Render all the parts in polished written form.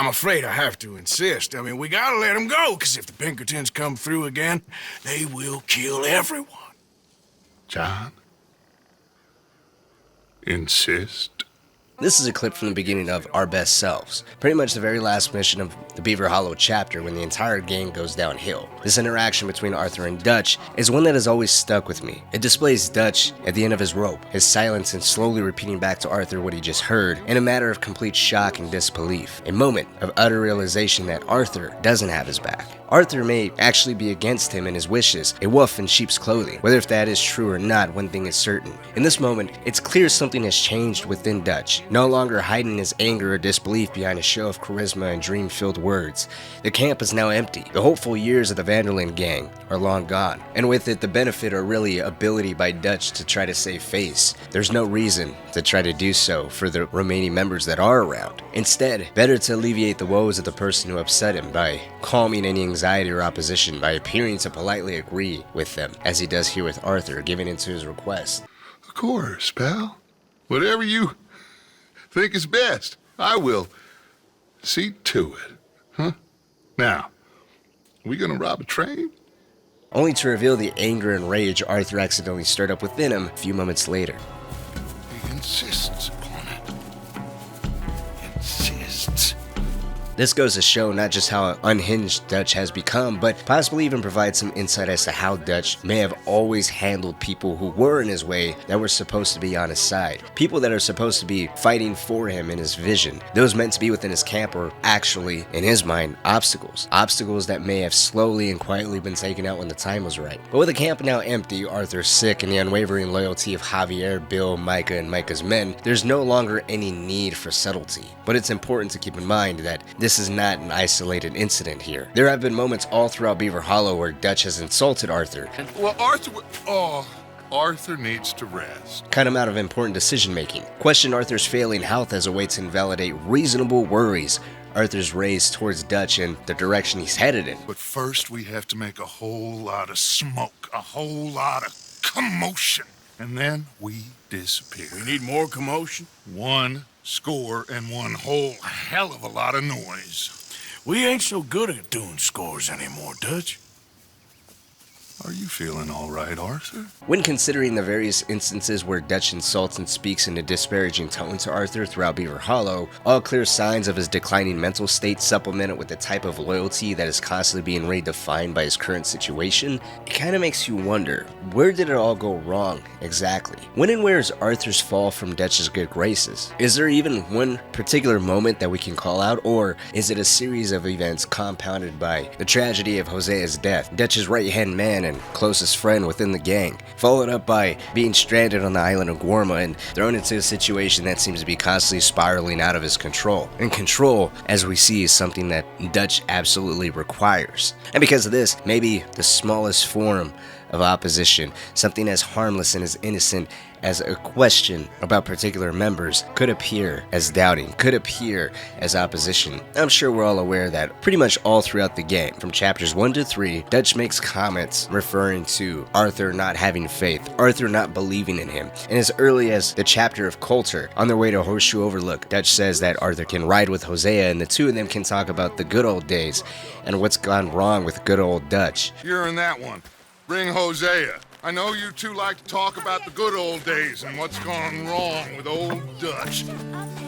I'm afraid I have to insist. I mean, we gotta let them go, because if the Pinkertons come through again, they will kill everyone. John? Insist? This is a clip from the beginning of Our Best Selves, pretty much the very last mission of the Beaver Hollow chapter when the entire gang goes downhill. This interaction between Arthur and Dutch is one that has always stuck with me. It displays Dutch at the end of his rope, his silence and slowly repeating back to Arthur what he just heard in a matter of complete shock and disbelief, a moment of utter realization that Arthur doesn't have his back. Arthur may actually be against him and his wishes, a wolf in sheep's clothing. Whether if that is true or not, one thing is certain. In this moment, it's clear something has changed within Dutch. No longer hiding his anger or disbelief behind a show of charisma and dream-filled words. The camp is now empty. The hopeful years of the Van Der Linde gang are long gone. And with it, the benefit or really ability by Dutch to try to save face. There's no reason to try to do so for the remaining members that are around. Instead, better to alleviate the woes of the person who upset him by calming any anxiety or opposition by appearing to politely agree with them, as he does here with Arthur, giving in to his request. Of course, pal. Whatever you think is best, I will see to it. Huh? Now, we gonna rob a train? Only to reveal the anger and rage Arthur accidentally stirred up within him a few moments later. He insists upon it. Insists. This goes to show not just how unhinged Dutch has become, but possibly even provide some insight as to how Dutch may have always handled people who were in his way that were supposed to be on his side. People that are supposed to be fighting for him in his vision. Those meant to be within his camp are actually, in his mind, obstacles. Obstacles that may have slowly and quietly been taken out when the time was right. But with the camp now empty, Arthur sick, and the unwavering loyalty of Javier, Bill, Micah, and Micah's men, there's no longer any need for subtlety. But it's important to keep in mind that this is not an isolated incident here. There have been moments all throughout Beaver Hollow where Dutch has insulted Arthur. Well, Arthur needs to rest. Cut him out of important decision making. Question Arthur's failing health as a way to invalidate reasonable worries Arthur's raised towards Dutch and the direction he's headed in. But first we have to make a whole lot of smoke, a whole lot of commotion. And then we disappear. We need more commotion? 1 score and 1 whole hell of a lot of noise. We ain't so good at doing scores anymore, Dutch. Are you feeling all right, Arthur? When considering the various instances where Dutch insults and speaks in a disparaging tone to Arthur throughout Beaver Hollow, all clear signs of his declining mental state supplemented with the type of loyalty that is constantly being redefined by his current situation, it kind of makes you wonder, where did it all go wrong exactly? When and where is Arthur's fall from Dutch's good graces? Is there even one particular moment that we can call out, or is it a series of events compounded by the tragedy of Hosea's death, Dutch's right-hand man and closest friend within the gang, followed up by being stranded on the island of Guarma and thrown into a situation that seems to be constantly spiraling out of his control. And control, as we see, is something that Dutch absolutely requires. And because of this, maybe the smallest form of opposition, something as harmless and as innocent as a question about particular members, could appear as doubting, could appear as opposition. I'm sure we're all aware that pretty much all throughout the game, from chapters 1 to 3, Dutch makes comments referring to Arthur not having faith, Arthur not believing in him. And as early as the chapter of Coulter, on their way to Horseshoe Overlook, Dutch says that Arthur can ride with Hosea and the two of them can talk about the good old days and what's gone wrong with good old Dutch. You're in that one. Bring Hosea. I know you two like to talk about the good old days and what's gone wrong with old Dutch.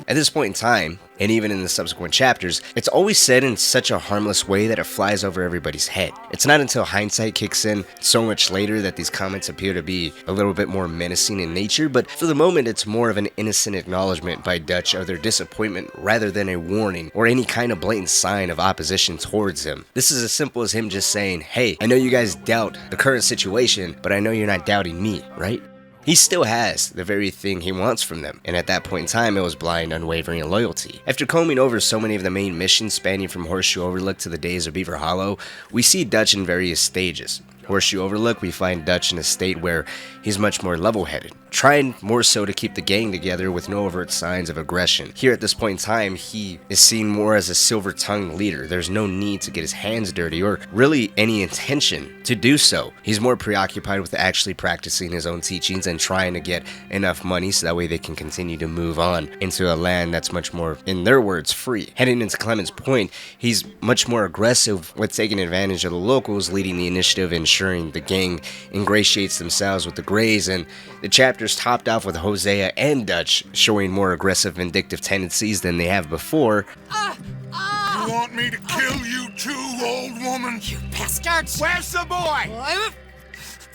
At this point in time, and even in the subsequent chapters, it's always said in such a harmless way that it flies over everybody's head. It's not until hindsight kicks in so much later that these comments appear to be a little bit more menacing in nature, but for the moment it's more of an innocent acknowledgement by Dutch of their disappointment rather than a warning or any kind of blatant sign of opposition towards him. This is as simple as him just saying, hey, I know you guys doubt the current situation, but I know you're not doubting me, right? He still has the very thing he wants from them, and at that point in time it was blind, unwavering loyalty. After combing over so many of the main missions spanning from Horseshoe Overlook to the days of Beaver Hollow, we see Dutch in various stages. Horseshoe Overlook, we find Dutch in a state where he's much more level-headed, trying more so to keep the gang together with no overt signs of aggression. Here at this point in time, he is seen more as a silver-tongued leader. There's no need to get his hands dirty or really any intention to do so. He's more preoccupied with actually practicing his own teachings and trying to get enough money so that way they can continue to move on into a land that's much more, in their words, free. Heading into Clement's point, he's much more aggressive with taking advantage of the locals, leading the initiative, ensuring the gang ingratiates themselves with the Greys, and the chapter's topped off with Hosea and Dutch showing more aggressive, vindictive tendencies than they have before. You want me to kill you too, old woman? You bastards! Where's the boy?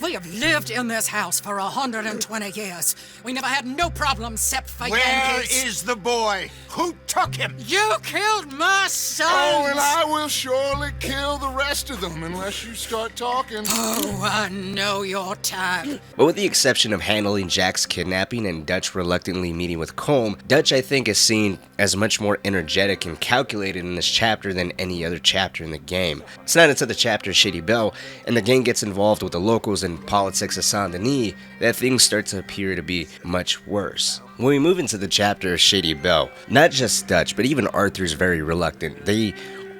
We have lived in this house for 120 years. We never had no problems except for Where Yankees. is the boy? Who took him? You killed my son! Oh, and I will surely kill the rest of them unless you start talking. Oh, I know your type. But with the exception of handling Jack's kidnapping and Dutch reluctantly meeting with Colm, Dutch I think is seen as much more energetic and calculated in this chapter than any other chapter in the game. It's not until the chapter Shady Belle and the gang gets involved with the locals and politics of Saint Denis that things start to appear to be much worse. When we move into the chapter Shady Belle, not just Dutch, but even Arthur's very reluctant. They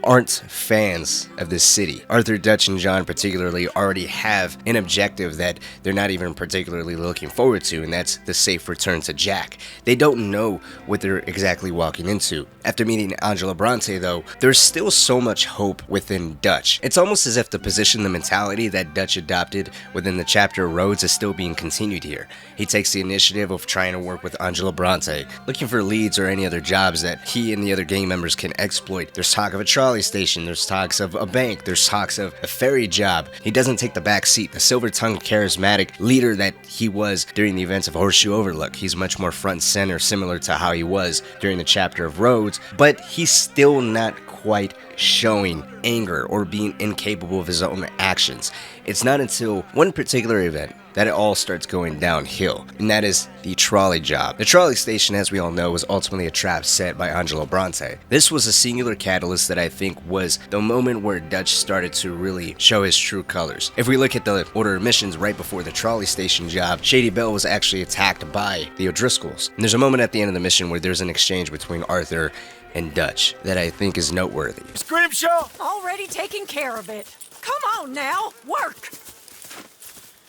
aren't fans of this city. Arthur, Dutch, and John particularly already have an objective that they're not even particularly looking forward to, and that's the safe return to Jack. They don't know what they're exactly walking into. After meeting Angela Bronte, though, there's still so much hope within Dutch. It's almost as if the position, the mentality that Dutch adopted within the chapter Rhodes is still being continued here. He takes the initiative of trying to work with Angela Bronte, looking for leads or any other jobs that he and the other gang members can exploit. There's talk of a trolley station, there's talks of a bank, there's talks of a ferry job. He doesn't take the back seat, the silver-tongued, charismatic leader that he was during the events of Horseshoe Overlook. He's much more front and center, similar to how he was during the chapter of Rhodes, but he's still not quite showing anger or being incapable of his own actions. It's not until one particular event that it all starts going downhill, and that is the trolley job. The trolley station, as we all know, was ultimately a trap set by Angela Bronte. This was a singular catalyst that I think was the moment where Dutch started to really show his true colors. If we look at the order of missions right before the trolley station job, Shady Belle was actually attacked by the O'Driscolls. And there's a moment at the end of the mission where there's an exchange between Arthur and Dutch that I think is noteworthy. Scrimshaw! Already taking care of it. Come on now, work.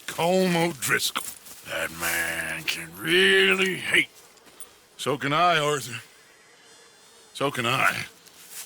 Colm O'Driscoll. That man can really hate. So can I, Arthur. So can I.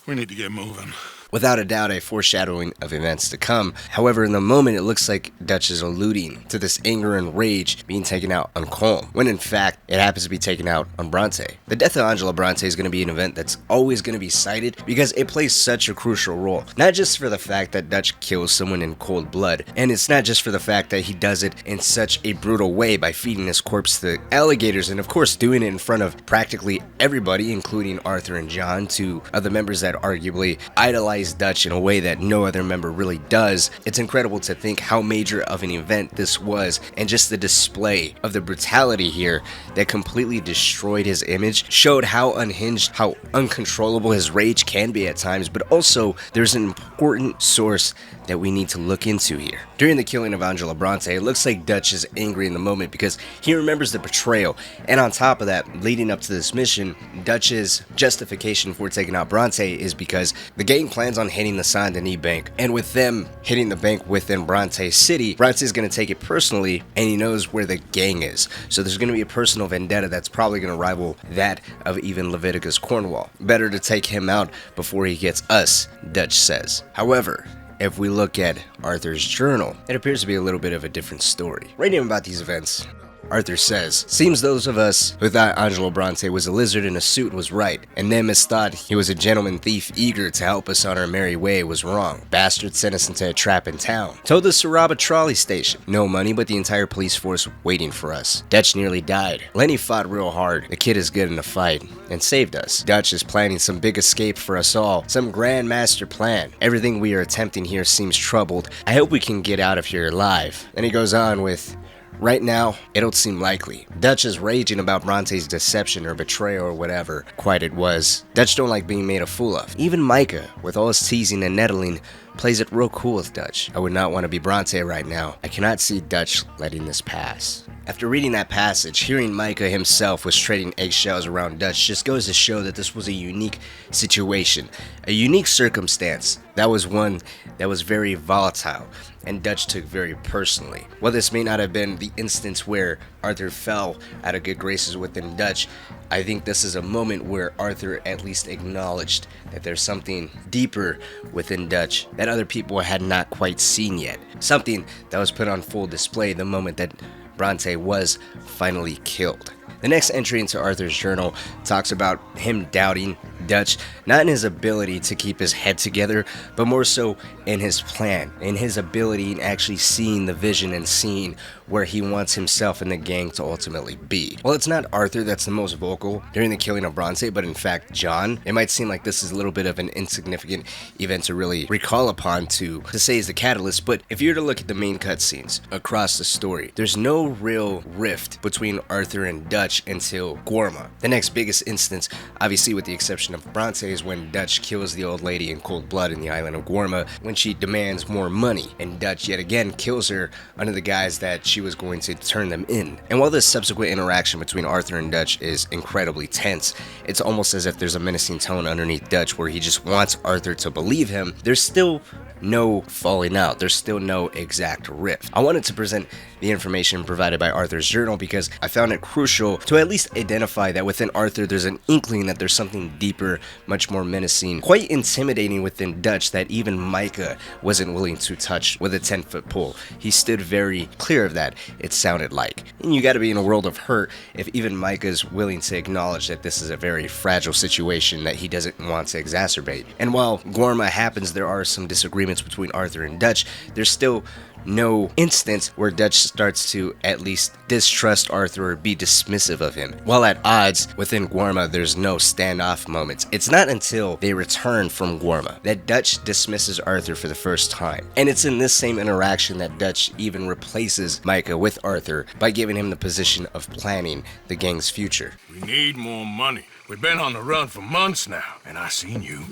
We need to get moving. Without a doubt, a foreshadowing of events to come. However, in the moment, it looks like Dutch is alluding to this anger and rage being taken out on Colm, when in fact, it happens to be taken out on Bronte. The death of Angela Bronte is going to be an event that's always going to be cited because it plays such a crucial role. Not just for the fact that Dutch kills someone in cold blood, and it's not just for the fact that he does it in such a brutal way by feeding his corpse to alligators, and of course doing it in front of practically everybody, including Arthur and John, two other members that arguably idolize Dutch in a way that no other member really does. It's incredible to think how major of an event this was, and just the display of the brutality here that completely destroyed his image, showed how unhinged, how uncontrollable his rage can be at times, but also there's an important source that we need to look into here. During the killing of Angela Bronte, it looks like Dutch is angry in the moment because he remembers the betrayal, and on top of that, leading up to this mission, Dutch's justification for taking out Bronte is because the gang plans on hitting the Saint Denis bank, and with them hitting the bank within Bronte City, Bronte's going to take it personally, and he knows where the gang is. So there's going to be a personal vendetta that's probably going to rival that of even Leviticus Cornwall. Better to take him out before he gets us, Dutch says. However, if we look at Arthur's journal, it appears to be a little bit of a different story. Writing about these events, Arthur says, "Seems those of us who thought Angelo Bronte was a lizard in a suit was right, and them as thought he was a gentleman thief eager to help us on our merry way was wrong. Bastard sent us into a trap in town. Told us to rob a trolley station. No money, but the entire police force waiting for us. Dutch nearly died. Lenny fought real hard. The kid is good in a fight, and saved us. Dutch is planning some big escape for us all, some grand master plan. Everything we are attempting here seems troubled. I hope we can get out of here alive." And he goes on with, Right now, it don't seem likely. Dutch is raging about Bronte's deception or betrayal or whatever quite it was. Dutch don't like being made a fool of. Even Micah, with all his teasing and nettling, plays it real cool with Dutch. I would not want to be Bronte right now. I cannot see Dutch letting this pass. After reading that passage, hearing Micah himself was trading eggshells around Dutch just goes to show that this was a unique situation, a unique circumstance. That was one that was very volatile, and Dutch took very personally. While this may not have been the instance where Arthur fell out of good graces within Dutch, I think this is a moment where Arthur at least acknowledged that there's something deeper within Dutch that other people had not quite seen yet. Something that was put on full display the moment that Bronte was finally killed. The next entry into Arthur's journal talks about him doubting Dutch, not in his ability to keep his head together, but more so in his plan, in his ability in actually seeing the vision and seeing where he wants himself and the gang to ultimately be. Well, it's not Arthur that's the most vocal during the killing of Bronte, but in fact John. It might seem like this is a little bit of an insignificant event to really recall upon to say is the catalyst, but if you were to look at the main cutscenes across the story, there's no real rift between Arthur and Dutch until Guarma. The next biggest instance, obviously with the exception of Bronte, is when Dutch kills the old lady in cold blood in the island of Guarma when she demands more money, and Dutch yet again kills her under the guise that she was going to turn them in. And while this subsequent interaction between Arthur and Dutch is incredibly tense, it's almost as if there's a menacing tone underneath Dutch where he just wants Arthur to believe him. There's still no falling out. There's still no exact rift. I wanted to present the information provided by Arthur's journal because I found it crucial to at least identify that within Arthur there's an inkling that there's something deeper, much more menacing, quite intimidating within Dutch that even Micah wasn't willing to touch with a 10-foot pole. He stood very clear of that, it sounded like. And you gotta be in a world of hurt if even Micah's willing to acknowledge that this is a very fragile situation that he doesn't want to exacerbate. And while Guarma happens, there are some disagreements between Arthur and Dutch. There's still no instance where Dutch starts to at least distrust Arthur or be dismissive of him. While at odds within Guarma, there's no standoff moments. It's not until they return from Guarma that Dutch dismisses Arthur for the first time. And it's in this same interaction that Dutch even replaces Micah with Arthur by giving him the position of planning the gang's future. We need more money. We've been on the run for months now, and I seen you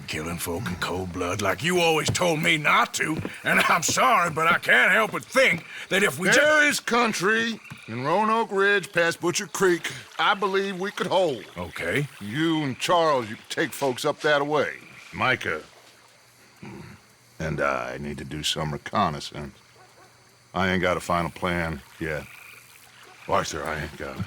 killing folk in cold blood like you always told me not to. And I'm sorry, but I can't help but think that if we There is country in Roanoke Ridge past Butcher Creek I believe we could hold. Okay. You and Charles, you can take folks up that way. Micah and I need to do some reconnaissance. I ain't got a final plan yet. Arthur, I ain't got it.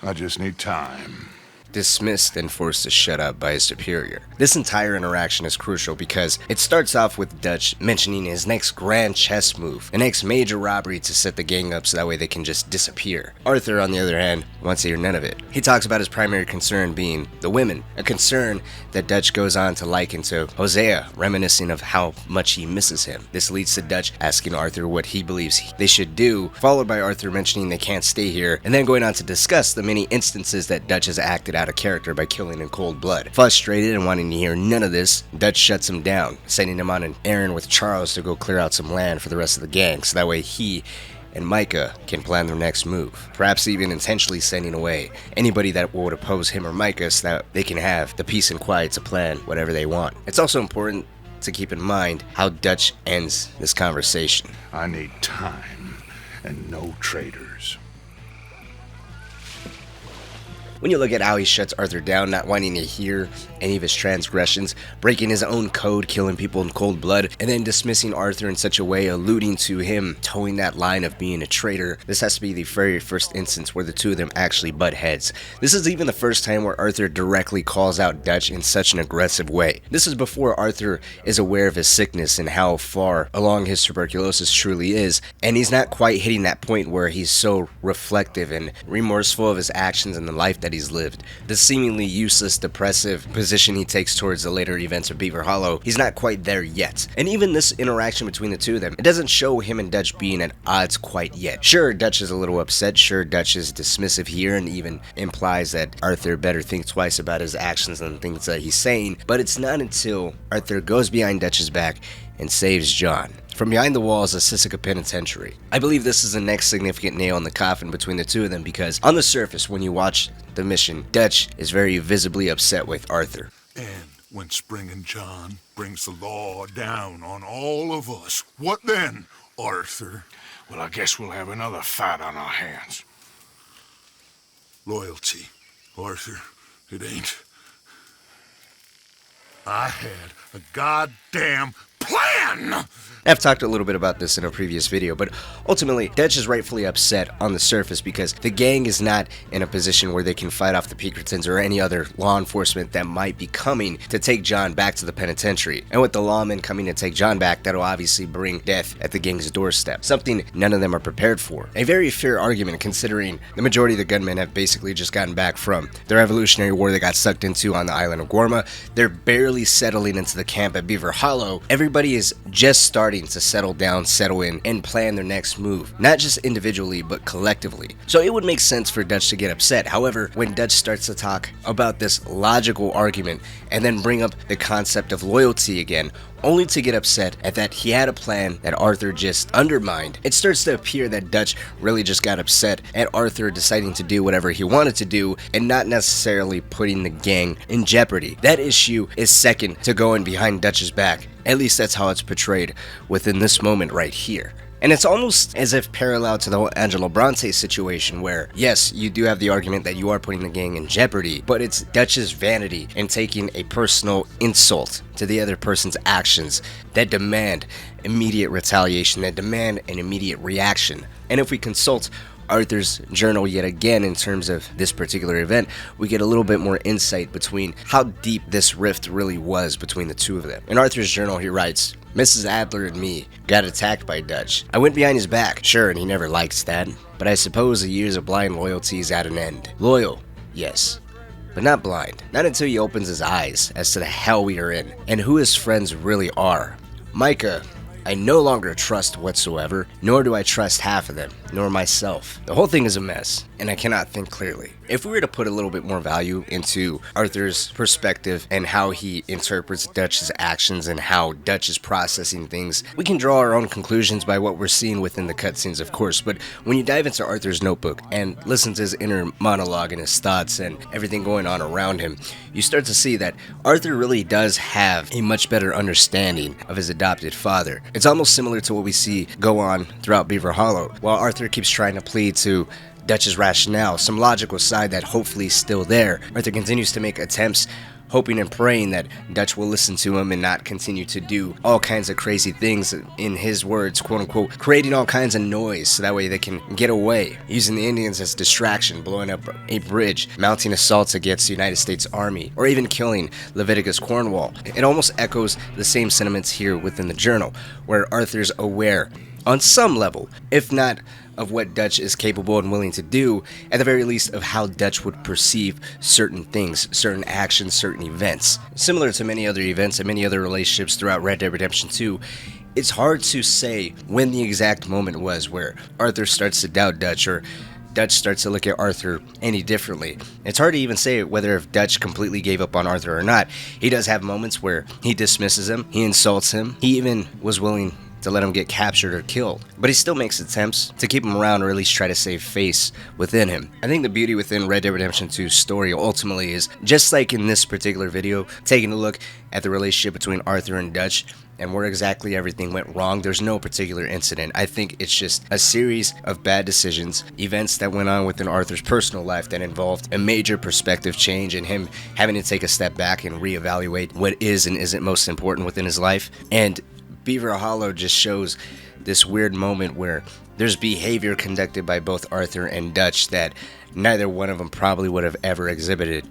I just need time. Dismissed and forced to shut up by his superior. This entire interaction is crucial because it starts off with Dutch mentioning his next grand chess move, the next major robbery to set the gang up so that way they can just disappear. Arthur, on the other hand, wants to hear none of it. He talks about his primary concern being the women, a concern that Dutch goes on to liken to Hosea, reminiscing of how much he misses him. This leads to Dutch asking Arthur what he believes they should do, followed by Arthur mentioning they can't stay here, and then going on to discuss the many instances that Dutch has acted out of character by killing in cold blood. Frustrated and wanting to hear none of this, Dutch shuts him down, sending him on an errand with Charles to go clear out some land for the rest of the gang, so that way he and Micah can plan their next move. Perhaps even intentionally sending away anybody that would oppose him or Micah so that they can have the peace and quiet to plan whatever they want. It's also important to keep in mind how Dutch ends this conversation. I need time and no traitors. When you look at how he shuts Arthur down, not wanting to hear any of his transgressions, breaking his own code, killing people in cold blood, and then dismissing Arthur in such a way, alluding to him towing that line of being a traitor, this has to be the very first instance where the two of them actually butt heads. This is even the first time where Arthur directly calls out Dutch in such an aggressive way. This is before Arthur is aware of his sickness and how far along his tuberculosis truly is, and he's not quite hitting that point where he's so reflective and remorseful of his actions and the life that he's lived. The seemingly useless, depressive position he takes towards the later events of Beaver Hollow, he's not quite there yet. And even this interaction between the two of them, it doesn't show him and Dutch being at odds quite yet. Sure, Dutch is a little upset, sure, Dutch is dismissive here and even implies that Arthur better think twice about his actions and things that he's saying, but it's not until Arthur goes behind Dutch's back and saves John. from behind the walls of Cynic Penitentiary. I believe this is the next significant nail in the coffin between the two of them because on the surface, when you watch the mission, Dutch is very visibly upset with Arthur. And when Springin' John brings the law down on all of us, what then, Arthur? Well, I guess we'll have another fight on our hands. Loyalty, Arthur. It ain't. I had a goddamn plan! I've talked a little bit about this in a previous video, but ultimately, Dutch is rightfully upset on the surface because the gang is not in a position where they can fight off the Pinkertons or any other law enforcement that might be coming to take John back to the penitentiary. And with the lawmen coming to take John back, that'll obviously bring death at the gang's doorstep, something none of them are prepared for. A very fair argument considering the majority of the gunmen have basically just gotten back from the Revolutionary War they got sucked into on the island of Guarma. They're barely settling into the camp at Beaver Hollow. Everybody is just starting to settle down, settle in, and plan their next move, not just individually, but collectively. So it would make sense for Dutch to get upset. However, when Dutch starts to talk about this logical argument and then bring up the concept of loyalty again, only to get upset at that he had a plan that Arthur just undermined, it starts to appear that Dutch really just got upset at Arthur deciding to do whatever he wanted to do and not necessarily putting the gang in jeopardy. That issue is second to going behind Dutch's back. At least that's how it's portrayed within this moment right here. And it's almost as if parallel to the whole Angelo Bronte situation where, yes, you do have the argument that you are putting the gang in jeopardy, but it's Dutch's vanity and taking a personal insult to the other person's actions that demand immediate retaliation, that demand an immediate reaction. And if we consult Arthur's journal yet again in terms of this particular event, we get a little bit more insight between how deep this rift really was between the two of them. In Arthur's journal, he writes, Mrs. Adler and me got attacked by Dutch. I went behind his back, sure, and he never likes that, but I suppose the years of blind loyalty is at an end. Loyal, yes, but not blind. Not until he opens his eyes as to the hell we are in and who his friends really are. Micah, I no longer trust whatsoever, nor do I trust half of them, nor myself. The whole thing is a mess, and I cannot think clearly. If we were to put a little bit more value into Arthur's perspective and how he interprets Dutch's actions and how Dutch is processing things, we can draw our own conclusions by what we're seeing within the cutscenes, of course, but when you dive into Arthur's notebook and listen to his inner monologue and his thoughts and everything going on around him, you start to see that Arthur really does have a much better understanding of his adopted father. It's almost similar to what we see go on throughout Beaver Hollow. While Arthur keeps trying to plead to Dutch's rationale, some logical side that hopefully is still there, Arthur continues to make attempts, hoping and praying that Dutch will listen to him and not continue to do all kinds of crazy things, in his words, quote unquote, creating all kinds of noise so that way they can get away, using the Indians as distraction, blowing up a bridge, mounting assaults against the United States Army, or even killing Leviticus Cornwall. It almost echoes the same sentiments here within the journal, where Arthur's aware, on some level, if not of what Dutch is capable and willing to do, at the very least of how Dutch would perceive certain things, certain actions, certain events. Similar to many other events and many other relationships throughout Red Dead Redemption 2, it's hard to say when the exact moment was where Arthur starts to doubt Dutch or Dutch starts to look at Arthur any differently. It's hard to even say whether if Dutch completely gave up on Arthur or not. He does have moments where he dismisses him, he insults him, he even was willing to let him get captured or killed. But he still makes attempts to keep him around or at least try to save face within him. I think the beauty within Red Dead Redemption 2's story ultimately is, just like in this particular video, taking a look at the relationship between Arthur and Dutch and where exactly everything went wrong. There's no particular incident. I think it's just a series of bad decisions, events that went on within Arthur's personal life that involved a major perspective change and him having to take a step back and reevaluate what is and isn't most important within his life. And Beaver Hollow just shows this weird moment where there's behavior conducted by both Arthur and Dutch that neither one of them probably would have ever exhibited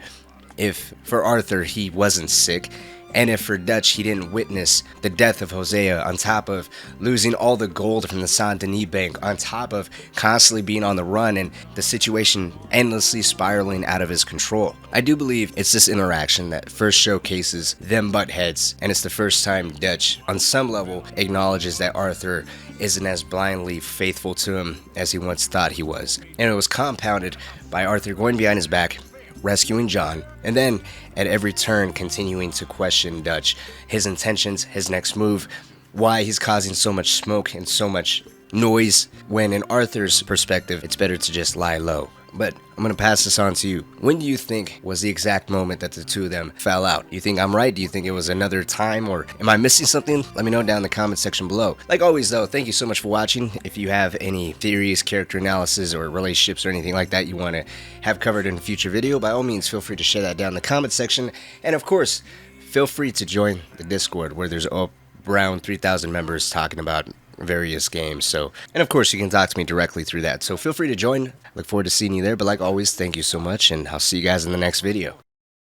if, for Arthur, he wasn't sick, and if for Dutch he didn't witness the death of Hosea, on top of losing all the gold from the Saint Denis bank, on top of constantly being on the run and the situation endlessly spiraling out of his control. I do believe it's this interaction that first showcases them butt heads, and it's the first time Dutch, on some level, acknowledges that Arthur isn't as blindly faithful to him as he once thought he was. And it was compounded by Arthur going behind his back, rescuing John, and then at every turn continuing to question Dutch, his intentions, his next move, why he's causing so much smoke and so much noise, when in Arthur's perspective, it's better to just lie low. But I'm going to pass this on to you. When do you think was the exact moment that the two of them fell out? You think I'm right? Do you think it was another time? Or am I missing something? Let me know down in the comment section below. Like always though, thank you so much for watching. If you have any theories, character analysis, or relationships or anything like that you want to have covered in a future video, by all means feel free to share that down in the comment section. And of course, feel free to join the Discord where there's around 3,000 members talking about various games. So, and of course you can talk to me directly through that, so feel free to join. Look forward to seeing you there, but like always, thank you so much, and I'll see you guys in the next video.